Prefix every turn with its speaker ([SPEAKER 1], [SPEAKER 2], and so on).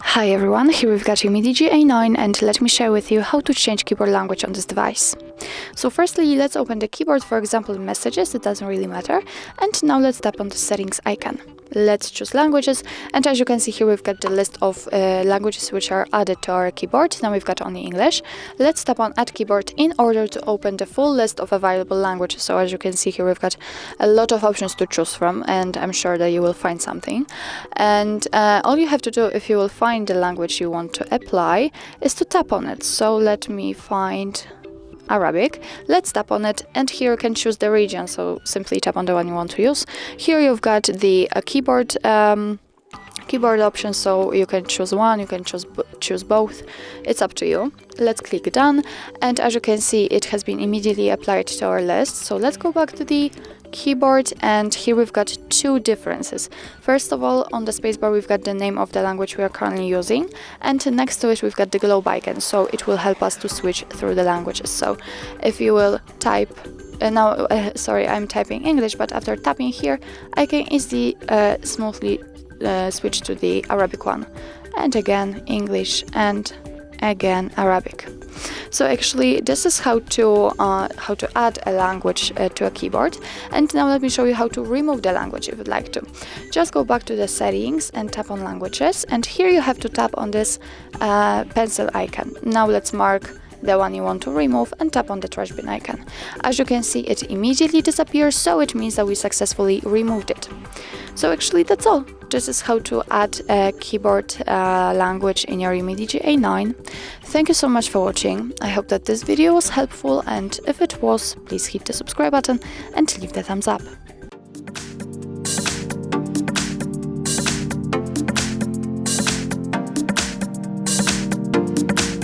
[SPEAKER 1] Hi everyone, here we've got UMIDIGI A9 and let me share with you how to change keyboard language on this device. So firstly, let's open the keyboard, for example messages, it doesn't really matter, and now let's tap on the settings icon. Let's choose languages, and as you can see here we've got the list of languages which are added to our keyboard. Now we've got only English. Let's tap on add keyboard in order to open the full list of available languages. So as you can see here we've got a lot of options to choose from, and I'm sure that you will find something. And all you have to do if you will find the language you want to apply is to tap on it. So let me find Arabic. Let's tap on it, and here you can choose the region, so simply tap on the one you want to use. Here you've got the keyboard options, so you can choose one, you can choose both, it's up to you. Let's click done, and as you can see it has been immediately applied to our list. So let's go back to the keyboard, and here we've got two differences. First of all, on the spacebar we've got the name of the language we are currently using, and next to it we've got the globe icon, so it will help us to switch through the languages. So if you will type sorry, I'm typing English, but after tapping here I can easily smoothly switch to the Arabic one, and again English, and again Arabic. So actually this is how to add a language to a keyboard. And now let me show you how to remove the language if you'd like to. Just go back to the settings and tap on languages, and here you have to tap on this pencil icon. Now let's mark the one you want to remove and tap on the trash bin icon. As you can see it immediately disappears, so it means that we successfully removed it. So actually that's all. This is how to add a keyboard language in your UMIDIGI A9. Thank you so much for watching. I hope that this video was helpful, and if it was, please hit the subscribe button and leave the thumbs up.